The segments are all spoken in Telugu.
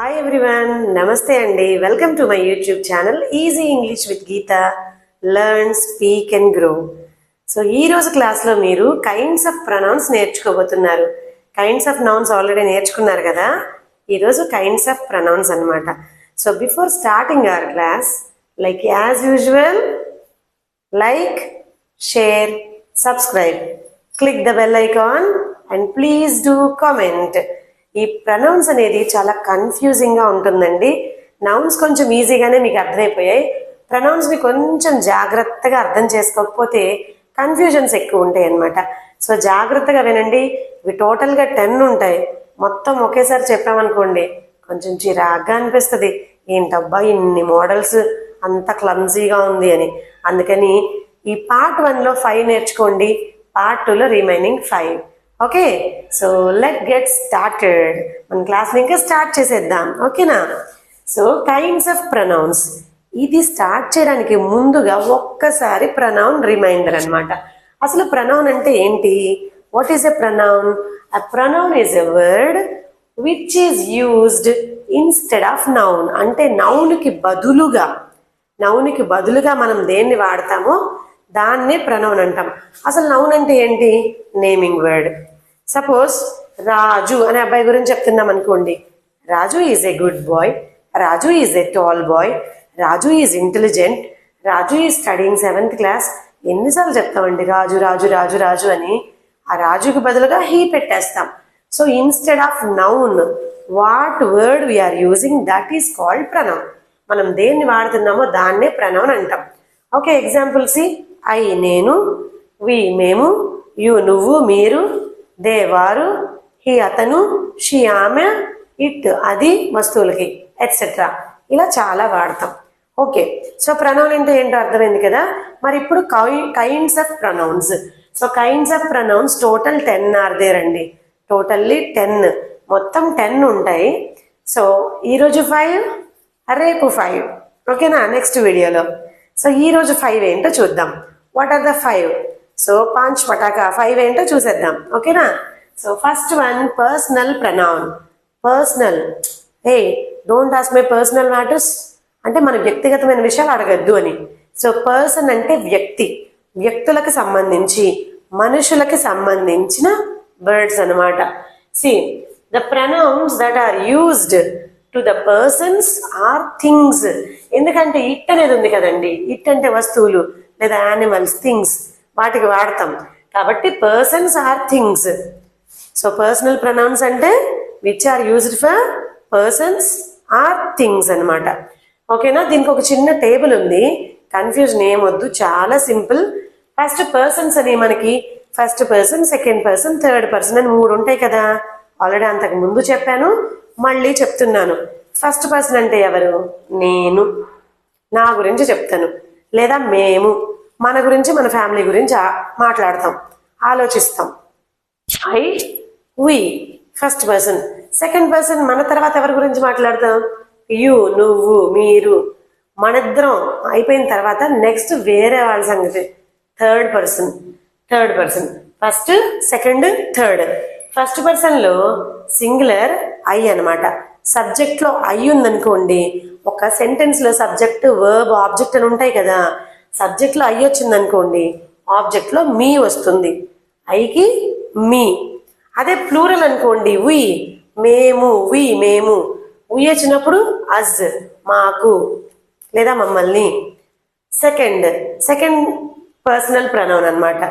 హాయ్ ఎవ్రీవన్, నమస్తే అండి. Welcome to my YouTube channel easy English with Geetha. Learn, speak and grow. So ఈ రోజు క్లాస్లో మీరు కైండ్స్ ఆఫ్ ప్రొనౌన్స్ నేర్చుకోబోతున్నారు. కైండ్స్ ఆఫ్ నౌన్స్ ఆల్రెడీ నేర్చుకున్నారు కదా, ఈరోజు కైండ్స్ ఆఫ్ ప్రొనౌన్స్ అనమాట. So before starting our class, like as usual, like, share, subscribe, click the bell icon and please do comment. ఈ ప్రొనౌన్స్ అనేది చాలా కన్ఫ్యూజింగ్గా ఉంటుందండి. నౌన్స్ కొంచెం ఈజీగానే మీకు అర్థమైపోయాయి. ప్రొనౌన్స్ని కొంచెం జాగ్రత్తగా అర్థం చేసుకోకపోతే కన్ఫ్యూజన్స్ ఎక్కువ ఉంటాయి అన్నమాట. సో జాగ్రత్తగా వినండి. ఇవి టోటల్గా 10 ఉంటాయి. మొత్తం ఒకేసారి చెప్పామనుకోండి కొంచెం చిరాగ్గా అనిపిస్తుంది. ఏంటబ్బా ఇన్ని మోడల్స్, అంత క్లమ్జీగా ఉంది అని. అందుకని ఈ పార్ట్ 1లో 5 నేర్చుకోండి, పార్ట్ 2లో remaining 5. Okay, so let get started. మన క్లాస్ని ఇంకా స్టార్ట్ చేసేద్దాం, ఓకేనా? సో కైండ్స్ ఆఫ్ ప్రొనౌన్స్, ఇది స్టార్ట్ చేయడానికి ముందుగా ఒక్కసారి ప్రొనౌన్ రిమైండర్ అనమాట. అసలు ప్రొనౌన్ అంటే ఏంటి? What is a pronoun? A pronoun is a word which is used instead of noun. అంటే నౌన్కి బదులుగా మనం దేన్ని వాడతామో దాన్నే ప్రొనౌన్ అంటాం. అసలు నౌన్ అంటే ఏంటి? Naming word. సపోజ్ రాజు అనే అబ్బాయి గురించి చెప్తున్నాం అనుకోండి. Raju is a good boy, Raju is a tall boy, Raju is intelligent, Raju is studying 7th class. ఎన్నిసార్లు చెప్తామండి రాజు రాజు రాజు రాజు అని? ఆ రాజుకి బదులుగా హీ పెట్టేస్తాం. So instead of noun what word we are using, that is called pronoun. మనం దేన్ని వాడుతున్నామో దాన్నే ప్రొనౌన్ అంటాం. ఓకే, ఎగ్జాంపుల్స్: ఐ నేను, వి మేము, యు నువ్వు మీరు, దే వారు, హీ అతను, షీ ఆమె, ఇట్ అది వస్తువులకి, ఎట్సెట్రా. ఇలా చాలా వాడతాం. ఓకే, సో ప్రొనౌన్ అంటే ఏంటో అర్థమైంది కదా. మరి ఇప్పుడు kinds of pronouns. So kinds of pronouns total 10 are there అండి. టోటల్లీ 10, మొత్తం 10 ఉంటాయి. సో ఈరోజు 5, రేపు 5, ఓకేనా? నెక్స్ట్ వీడియోలో. సో ఈరోజు 5 ఏంటో చూద్దాం. What are the 5? సో 5 పటాకా 5 ఏంటో చూసేద్దాం, ఓకేనా? So first one, personal pronoun. Personal, hey don't ask my personal matters, అంటే మన వ్యక్తిగతమైన విషయాలు అడగద్దు అని. సో పర్సన్ అంటే వ్యక్తి, వ్యక్తులకు సంబంధించి, మనుషులకి సంబంధించిన వర్డ్స్ అనమాట. See the pronouns that are used to the persons or things. ఎందుకంటే ఇట్ అనేది ఉంది కదండి, ఇట్ అంటే వస్తువులు లేదా యానిమల్స్, థింగ్స్, వాటికి వాడతాం. కాబట్టి persons or things. So personal pronouns అంటే which are used for persons or things అనమాట. ఓకేనా? దీనికి ఒక చిన్న టేబుల్ ఉంది, కన్ఫ్యూజన్ ఏమొద్దు, చాలా సింపుల్. ఫస్ట్ పర్సన్స్ అని మనకి first person, second person, third person అని 3 ఉంటాయి కదా. ఆల్రెడీ అంతకు ముందు చెప్పాను, మళ్ళీ చెప్తున్నాను. ఫస్ట్ పర్సన్ అంటే ఎవరు? నేను, నా గురించి చెప్తాను. లేదా మేము, మన గురించి, మన ఫ్యామిలీ గురించి మాట్లాడతాం, ఆలోచిస్తాం. I, we, first person. Second person, మన తర్వాత ఎవరి గురించి మాట్లాడతాం? యు, నువ్వు, మీరు, మనిద్దరం అయిపోయిన తర్వాత నెక్స్ట్ వేరే వాళ్ళ సంగతి. Third person. First, second, third. First పర్సన్లో సింగులర్ ఐ అనమాట. సబ్జెక్ట్లో ఐ ఉందనుకోండి, ఒక సెంటెన్స్లో సబ్జెక్ట్, వర్బ్, ఆబ్జెక్ట్ అని ఉంటాయి కదా. సబ్జెక్ట్లో ఐ వచ్చిందనుకోండి, ఆబ్జెక్ట్లో మీ వస్తుంది. ఐకి మీ. అదే ప్లూరల్ అనుకోండి, వి, మేము, వి మేము, వి వచ్చినప్పుడు అజ్, మాకు లేదా మమ్మల్ని. సెకండ్ పర్సనల్ ప్రొనౌన్ అనమాట.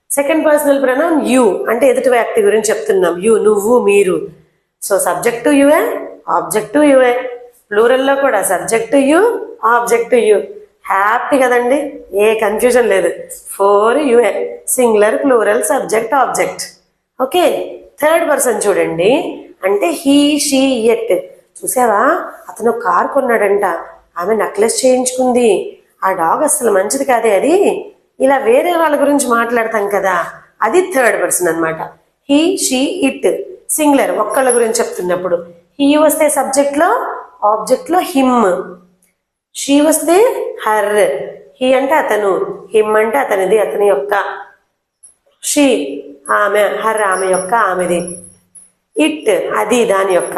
సెకండ్ పర్సనల్ ప్రొనౌన్ యు, అంటే ఎదుటి వ్యక్తి గురించి చెప్తున్నాం. యు, నువ్వు, మీరు. సో సబ్జెక్టు యువే, ఆబ్జెక్టు యువే. ప్లూరల్లో కూడా subject you, object you. Happy కదండి, ఏ కన్ఫ్యూజన్ లేదు. 4 యుఏ, singular, plural, subject, object. Okay, third person చూడండి, అంటే హీ, షీ, ఎట్. చూసావా, అతను కార్ కొన్నాడంట, ఆమె నెక్లెస్ చేయించుకుంది, ఆ డాగ్ అసలు మంచిది కాదే అది. ఇలా వేరే వాళ్ళ గురించి మాట్లాడతాం కదా, అది థర్డ్ పర్సన్ అనమాట. హీ, షీ, ఇట్, సింగులర్, ఒక్కళ్ళ గురించి చెప్తున్నప్పుడు. హీ వస్తే సబ్జెక్ట్లో, ఆబ్జెక్ట్లో హిమ్. షీ వస్తే హర్, హీ అంటే అతను, హిమ్ అంటే అతనిది, అతని యొక్క. షీ ఆమె, హర్ ఆమె యొక్క, ఆమెది. ఇట్ అది దాని యొక్క.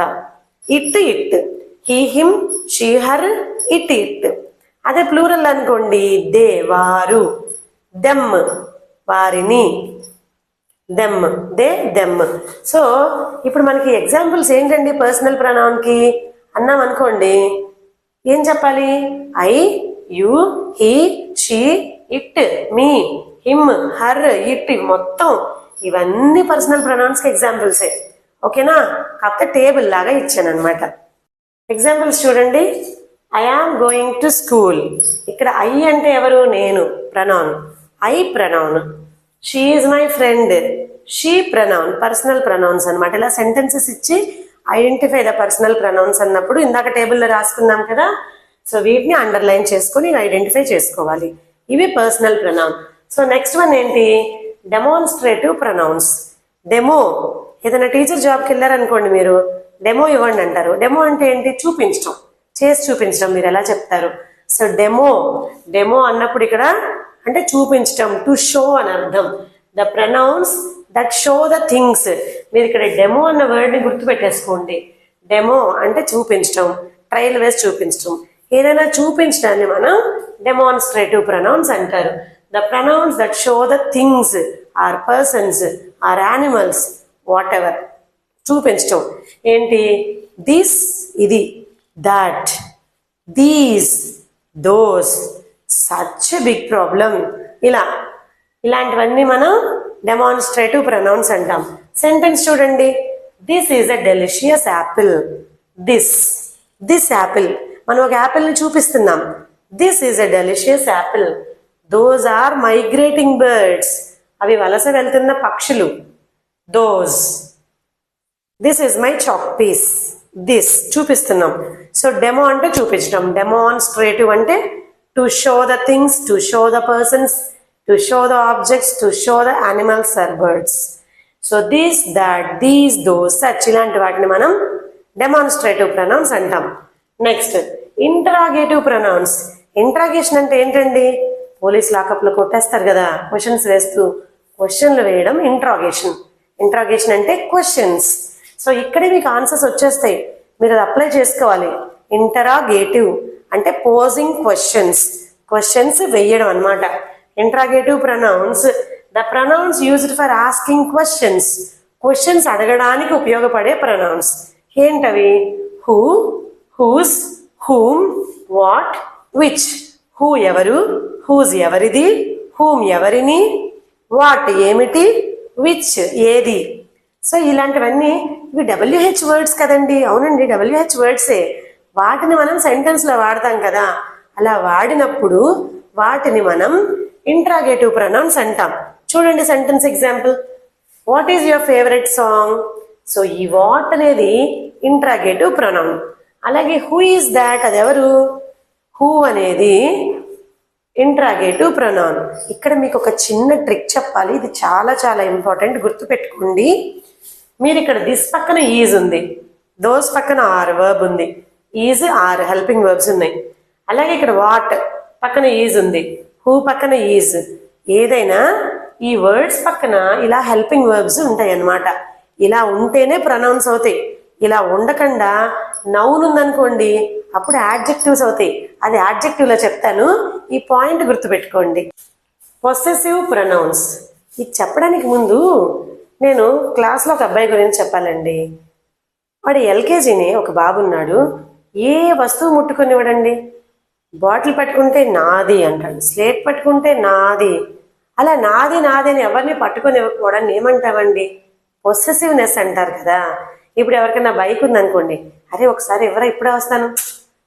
It he him, she her, it it. అదే ప్లూరల్ అనుకోండి, దే వారు, దెమ్ వారిని, దెమ్ దే దెమ్. సో ఇప్పుడు మనకి ఎగ్జాంపుల్స్ ఏంటండి పర్సనల్ ప్రొనౌన్కి అన్నాం అనుకోండి, ఏం చెప్పాలి? I, you, he, she, it, me, him, her, it, మొత్తం ఇవన్నీ పర్సనల్ ప్రొనౌన్స్కి ఎగ్జాంపుల్సే. ఓకేనా? కాకపోతే టేబుల్ లాగా ఇచ్చాను అనమాట. ఎగ్జాంపుల్స్ చూడండి. I am going to school. ఇక్కడ ఐ అంటే ఎవరు? నేను, pronoun. I pronoun. She is my friend, she pronoun. Personal pronouns అనమాట. ఇలా సెంటెన్సెస్ ఇచ్చి ఐడెంటిఫై ద పర్సనల్ ప్రొనౌన్స్ అన్నప్పుడు ఇందాక టేబుల్లో రాసుకున్నాం కదా, సో వీటిని అండర్లైన్ చేసుకుని ఐడెంటిఫై చేసుకోవాలి. ఇవి personal pronoun. So next one ఏంటి? Demonstrative pronouns. డెమో. ఏదైనా టీచర్ జాబ్కి వెళ్ళారనుకోండి, మీరు డెమో ఇవ్వండి అంటారు. డెమో అంటే ఏంటి? చూపించడం, చేసి చూపించడం. మీరు ఎలా చెప్తారు? సో డెమో, డెమో అన్నప్పుడు ఇక్కడ అంటే చూపించడం, టు షో అని అర్థం. The pronouns that show the things. మీరు ఇక్కడ డెమో అన్న వర్డ్ని గుర్తుపెట్టేసుకోండి. డెమో అంటే చూపించడం, ట్రయల్ వేసి చూపించడం. ఏదైనా చూపించడాన్ని మనం డెమాన్స్ట్రేటివ్ ప్రొనౌన్స్ అంటారు. The pronouns that show the things or persons or animals whatever. చూపించడం ఏంటి? దిస్ ఇది, that, these, those, such a big problem. ఇలాంటివన్నీ మనం డెమాన్స్ట్రేటివ్ ప్రొనౌన్స్ అంటాం. సెంటెన్స్ చూడండి. This is a delicious apple. This apple. మనం ఒక యాపిల్ని చూపిస్తున్నాం. This is a delicious apple. Those are migrating birds. అవి వలస వెళ్తున్న పక్షులు. Those. This is my chalk piece. This చూపిస్తున్నాం. సో డెమో అంటే చూపించడం. డెమాన్స్ట్రేటివ్ అంటే to show the things, to show the persons, to show the objects, to show the animals or birds. So this, that, these, those, such ఇలాంటి వాటిని మనం డెమాన్స్ట్రేటివ్ ప్రొనౌన్స్ అంటాం. Next interrogative pronouns. ఇంటరాగేషన్ అంటే ఏంటండి? పోలీస్ లాకప్లో కొట్టేస్తారు కదా క్వశ్చన్స్ వేస్తూ, క్వశ్చన్లు వేయడం ఇంటరాగేషన్. ఇంటరాగేషన్ అంటే క్వశ్చన్స్. సో ఇక్కడే మీకు ఆన్సర్స్ వచ్చేస్తాయి, మీరు అది అప్లై చేసుకోవాలి. ఇంటరాగేటివ్ అంటే పోజింగ్ క్వశ్చన్స్, క్వశ్చన్స్ వేయడం అనమాట. Interrogative pronouns, the pronouns used for asking questions. Questions అడగడానికి ఉపయోగపడే ప్రొనౌన్స్. ఏంటవి? Who, whose, whom, what, which. Who ఎవరు, హూజ్ ఎవరిది, హూమ్ ఎవరిని, వాట్ ఏమిటి, విచ్ ఏది. సో ఇలాంటివన్నీ ఇవి WH వర్డ్స్ కదండి. అవునండి, WH వర్డ్సే. వాటిని మనం సెంటెన్స్లో వాడతాం కదా, అలా వాడినప్పుడు వాటిని మనం ఇంటరాగేటివ్ ప్రొనౌన్స్ అంటాం. చూడండి sentence example. What is your favourite song? So ఈ వాట్ అనేది ఇంటరాగేటివ్ ప్రొనౌన్. అలాగే హూ ఈజ్ దాట్, అది ఎవరు? హూ అనేది ఇంటరాగేటివ్ ప్రొనౌన్. ఇక్కడ మీకు ఒక చిన్న ట్రిక్ చెప్పాలి, ఇది చాలా చాలా ఇంపార్టెంట్, గుర్తుపెట్టుకోండి. మీరు ఇక్కడ దిస్ పక్కన ఈజ్ ఉంది, దోస్ పక్కన ఆర్ వర్బ్ ఉంది, ఈజ్ ఆర్ హెల్పింగ్ వర్బ్స్ ఉన్నాయి. అలాగే ఇక్కడ వాట్ పక్కన ఈజ్ ఉంది, హూ పక్కన ఈజ్. ఏదైనా ఈ వర్డ్స్ పక్కన ఇలా హెల్పింగ్ వర్బ్స్ ఉంటాయి అన్నమాట. ఇలా ఉంటేనే ప్రొనౌన్స్ అవుతాయి. ఇలా ఉండకుండా నౌన్ ఉందనుకోండి, అప్పుడు యాడ్జెక్టివ్స్ అవుతాయి. అది యాడ్జెక్టివ్లో చెప్తాను, ఈ పాయింట్ గుర్తుపెట్టుకోండి. Possessive pronouns. ఇది చెప్పడానికి ముందు నేను క్లాస్లో ఒక అబ్బాయి గురించి చెప్పాలండి. వాడు LKGని ఒక బాబు ఉన్నాడు. ఏ వస్తువు ముట్టుకునివ్వడండి. బాటిల్ పట్టుకుంటే నాది అంటాడు, స్లేట్ పట్టుకుంటే నాది. అలా నాది నాది అని ఎవరిని పట్టుకొని ఇవ్వకపోవడాన్ని ఏమంటామండి? పొసెసివ్నెస్ అంటారు కదా. ఇప్పుడు ఎవరికైనా బైక్ ఉందనుకోండి, అరే ఒకసారి ఎవరా ఇప్పుడే వస్తాను,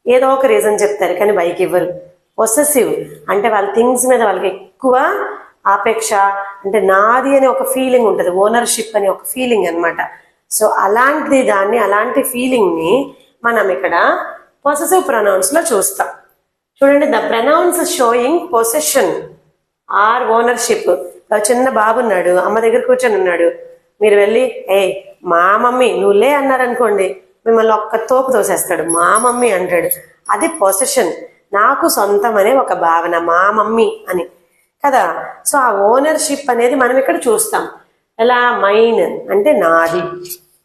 ఏదో ఒక రీజన్ చెప్తారు కానీ బైక్ ఇవ్వరు. పొసెసివ్ అంటే వాళ్ళ థింగ్స్ మీద వాళ్ళకి ఎక్కువ ఆపేక్ష, అంటే నాది అనే ఒక ఫీలింగ్ ఉంటుంది, ఓనర్షిప్ అనే ఒక ఫీలింగ్ అనమాట. సో అలాంటి దాన్ని, అలాంటి ఫీలింగ్ని మనం ఇక్కడ పొసెసివ్ ప్రొనౌన్స్లో చూస్తాం. చూడండి, the pronouns showing possession or ownership. చిన్న బాబు ఉన్నాడు, అమ్మ దగ్గర కూర్చొని ఉన్నాడు. మీరు వెళ్ళి మా మమ్మీ నువ్వులే అన్నారనుకోండి, మిమ్మల్ని ఒక్క తోపు తోసేస్తాడు. మా మమ్మీ అంటాడు. అది పొసెషన్, నాకు సొంతం అనే ఒక భావన, మా మమ్మీ అని కదా. సో ఆ ఓనర్షిప్ అనేది మనం ఇక్కడ చూస్తాం. ఎలా? మైన్ అంటే నాది,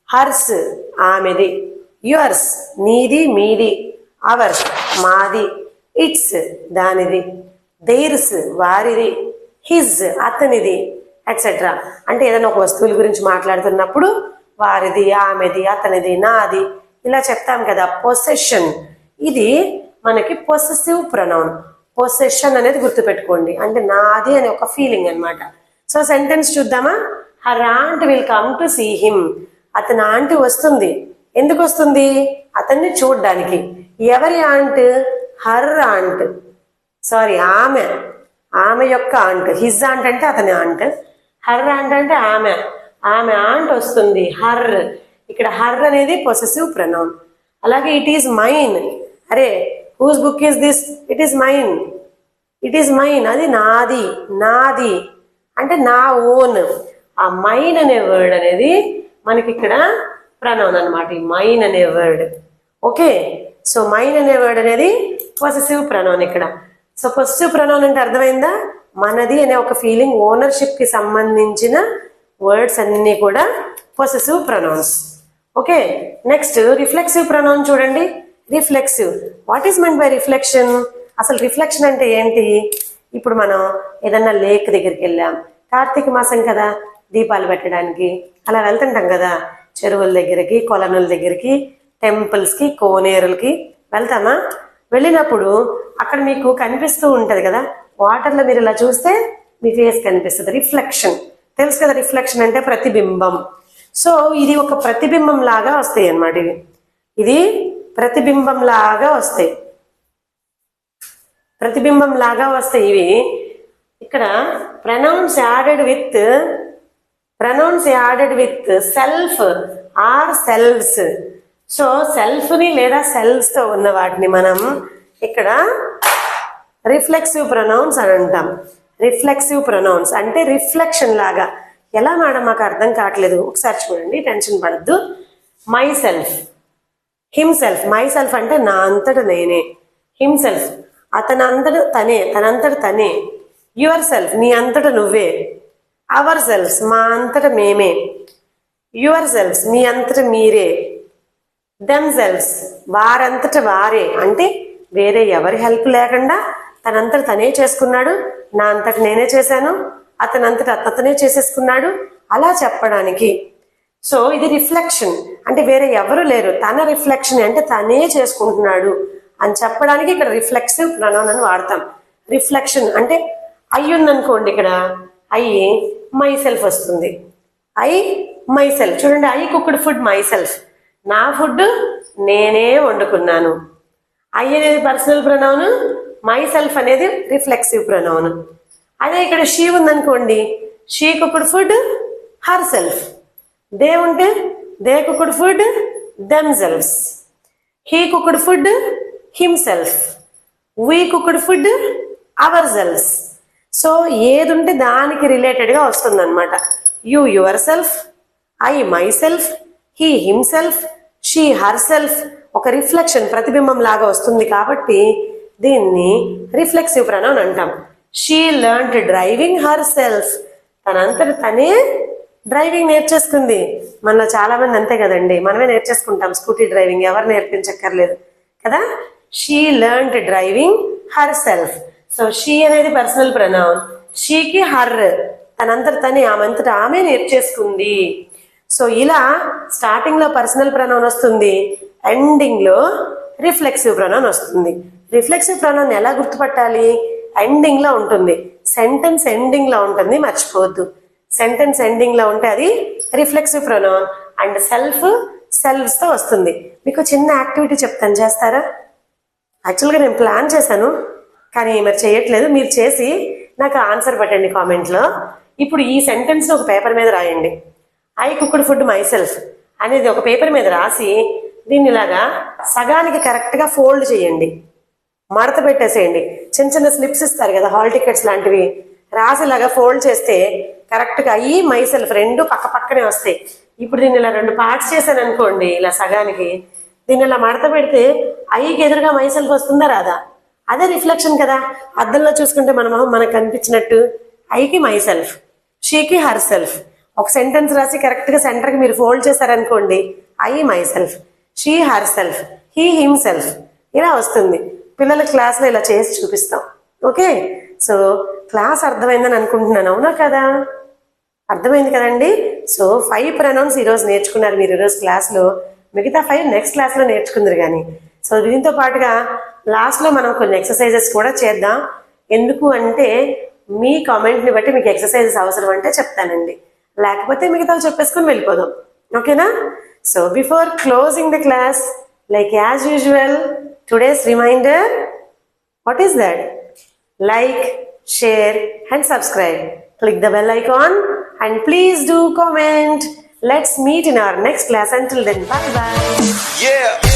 హర్స్ ఆమెది, యువర్స్ నీది మీది, అవర్స్ మాది, ఇట్స్ దానిది, దేర్స్ వారిది, హిజ్ అతనిది, ఎట్సెట్రా. అంటే ఏదైనా ఒక వస్తువుల గురించి మాట్లాడుతున్నప్పుడు వారిది, ఆమెది, అతనిది, నాది ఇలా చెప్తాం కదా. పొసెషన్ ఇది మనకి పొసెసివ్ ప్రొనౌన్. పొసెషన్ అనేది గుర్తుపెట్టుకోండి, అంటే నాది అనే ఒక ఫీలింగ్ అనమాట. సో సెంటెన్స్ చూద్దామా. Her aunt will come to see him. అతని ఆంటీ వస్తుంది. ఎందుకు వస్తుంది? అతన్ని చూడ్డానికి. ఎవరి ఆంట్? Her aunt. సారీ, ఆమె యొక్క ఆంట్. హిజ్ ఆంట్ అంటే అతని ఆంట్, హర్ ఆంట్ అంటే ఆమె ఆంట్ వస్తుంది. హర్, ఇక్కడ హర్ అనేది పొసెసివ్ ప్రొనౌన్. అలాగే ఇట్ ఈస్ మైన్. అరే whose book is this? It is mine. It is mine, అది నాది అంటే నా ఓన్. ఆ మైన్ అనే వర్డ్ అనేది మనకి ఇక్కడ ప్రొనౌన్ అనమాట, ఈ మైన్ అనే వర్డ్. ఓకే, సో మైన్ అనే వర్డ్ అనేది పొసెసివ్ ప్రొనౌన్ ఇక్కడ. సో పొసెసివ్ ప్రొనౌన్ అంటే అర్థమైందా? మనది అనే ఒక ఫీలింగ్, ఓనర్షిప్ కి సంబంధించిన వర్డ్స్ అన్ని కూడా possessive pronouns. Okay, next reflexive pronoun చూడండి. Reflexive, what is meant by reflection? అసలు రిఫ్లెక్షన్ అంటే ఏంటి? ఇప్పుడు మనం ఏదన్నా లేక్ దగ్గరికి వెళ్ళాం, కార్తీక మాసం కదా, దీపాలు పెట్టడానికి అలా వెళ్తుంటాం కదా, చెరువుల దగ్గరికి, కొలనుల దగ్గరికి, టెంపుల్స్కి, కోనేరులకి వెళ్తామా? వెళ్ళినప్పుడు అక్కడ మీకు కనిపిస్తూ ఉంటుంది కదా, వాటర్లో మీరు ఇలా చూస్తే మీ ఫేస్ కనిపిస్తుంది. రిఫ్లెక్షన్ తెలుసు కదా, రిఫ్లెక్షన్ అంటే ప్రతిబింబం. సో ఇది ఒక ప్రతిబింబం లాగా వస్తాయి అన్నమాట. ఇది ప్రతిబింబం లాగా వస్తాయి, ప్రతిబింబం లాగా వస్తాయి ఇవి. ఇక్కడ pronouns added with self or selves. So self ని లేదా సెల్వ్స్ తో ఉన్న వాటిని మనం ఇక్కడ రిఫ్లెక్సివ్ ప్రొనౌన్స్ అని అంటాం. రిఫ్లెక్సివ్ ప్రొనౌన్స్ అంటే రిఫ్లెక్షన్ లాగా. ఎలా మేడం మాకు అర్థం కావట్లేదు, ఒకసారి చూడండి, టెన్షన్ పడద్దు. My self, himself. My self అంటే నా అంతట నేనే. హిమ్సెల్ఫ్ తనంతట తనే. యువర్ సెల్ఫ్ నీ అంతట నువ్వే. అవర్ సెల్ఫ్స్ మా అంతట మేమే. యువర్ సెల్ఫ్స్ మీ అంతట మీరే. దెమ్ సెల్ఫ్స్ వారంతట వారే, అంటే వేరే ఎవరి హెల్ప్ లేకుండా తనంతట తనే చేసుకున్నాడు. నా అంతట నేనే చేశాను, అతనంతట అతనే చేసేసుకున్నాడు అలా చెప్పడానికి. సో ఇది రిఫ్లెక్షన్, అంటే వేరే ఎవరు లేరు, తన రిఫ్లెక్షన్ అంటే తనే చేసుకుంటున్నాడు అని చెప్పడానికి ఇక్కడ రిఫ్లెక్సివ్ ప్రొనౌన్ అని వాడతాం. రిఫ్లెక్షన్ అంటే అయ్యి ఉందనుకోండి, ఇక్కడ అయ్యి మై సెల్ఫ్ వస్తుంది. I myself. చూడండి, I cooked food myself, నా ఫుడ్ నేనే వండుకున్నాను. ఐ అనేది పర్సనల్ ప్రొనౌన్, మై సెల్ఫ్ అనేది రిఫ్లెక్సివ్ ప్రొనౌన్. అదే ఇక్కడ షీ ఉందనుకోండి, she cooked food herself. They ఉంటే they cooked food themselves. He cooked food himself. We cooked food ourselves. So ఏది ఉంటే దానికి రిలేటెడ్గా వస్తుంది అనమాట. You yourself, I myself, he himself, she her self. ఒక రిఫ్లెక్షన్, ప్రతిబింబం లాగా వస్తుంది కాబట్టి దీన్ని రిఫ్లెక్సివ్ ప్రొనౌన్ అంటాం. She learned driving her self. తనంతట తనే డ్రైవింగ్ నేర్చేసుకుంది. మనలో చాలా మంది అంతే కదండి, మనమే నేర్చేసుకుంటాం స్కూటీ డ్రైవింగ్, ఎవరు నేర్పించక్కర్లేదు కదా. She learned driving her self. So she అనేది పర్సనల్ ప్రొనౌన్, షీకి హర్, తనంతట తనే, ఆమెంతట ఆమె నేర్చేసుకుంది. సో ఇలా స్టార్టింగ్ లో పర్సనల్ ప్రొనౌన్ వస్తుంది, ఎండింగ్ లో రిఫ్లెక్సివ్ ప్రొనౌన్ వస్తుంది. రిఫ్లెక్సివ్ ప్రొనౌన్ ఎలా గుర్తుపట్టాలి? ఎండింగ్ లో ఉంటుంది, సెంటెన్స్ ఎండింగ్ లో ఉంటుంది, మర్చిపోవద్దు. సెంటెన్స్ ఎండింగ్ లో ఉంటే అది రిఫ్లెక్సివ్ ప్రొనౌన్. అండ్ సెల్వ్స్ తో వస్తుంది. మీకు చిన్న యాక్టివిటీ చెప్తాను, చేస్తారా? యాక్చువల్గా నేను ప్లాన్ చేశాను కానీ మరి చేయట్లేదు. మీరు చేసి నాకు ఆన్సర్ పెట్టండి కామెంట్లో. ఇప్పుడు ఈ సెంటెన్స్ ఒక పేపర్ మీద రాయండి. I cooked food myself అనేది ఒక పేపర్ మీద రాసి దీన్ని ఇలాగా సగానికి కరెక్ట్గా ఫోల్డ్ చేయండి, మడత పెట్టేసేయండి. చిన్న చిన్న స్లిప్స్ ఇస్తారు కదా, హాల్ టికెట్స్ లాంటివి, రాసి ఇలాగా ఫోల్డ్ చేస్తే కరెక్ట్గా ఐ మై సెల్ఫ్ రెండు పక్క పక్కనే వస్తాయి. ఇప్పుడు దీన్ని ఇలా రెండు పార్ట్స్ చేశాను అనుకోండి, ఇలా సగానికి, దీన్ని ఇలా మడత పెడితే ఐకి ఎదురుగా మై సెల్ఫ్ వస్తుందా రాదా? అదే రిఫ్లెక్షన్ కదా. అద్దంలో చూసుకుంటే మన మొహం మనకు కనిపించినట్టు. ఐకి మై సెల్ఫ్, షీకి హర్ సెల్ఫ్. ఒక సెంటెన్స్ రాసి కరెక్ట్గా సెంటర్కి మీరు ఫోల్డ్ చేశారనుకోండి, I my self, she her self, he him self, ఇలా వస్తుంది. పిల్లల క్లాస్లో ఇలా చేసి చూపిస్తాం. ఓకే, సో క్లాస్ అర్థమైందని అనుకుంటున్నాను, అవునా కదా? అర్థమైంది కదండి. సో 5 pronouns ఈరోజు నేర్చుకున్నారు మీరు ఈరోజు క్లాస్లో. మిగతా 5 నెక్స్ట్ క్లాస్లో నేర్చుకుందరు కానీ. సో దీంతో పాటుగా లాస్ట్లో మనం కొన్ని ఎక్సర్సైజెస్ కూడా చేద్దాం. ఎందుకు అంటే మీ కామెంట్ని బట్టి మీకు ఎక్సర్సైజెస్ అవసరం అంటే చెప్తానండి, లేకపోతే మిగతా చెప్పేసుకొని వెళ్ళిపోదాం. ఓకేనా? So before closing the class, like as usual, today's reminder, what is that? Like, share and subscribe. Click the bell icon and please do comment. Let's meet in our next class. Until then, bye bye. Yeah.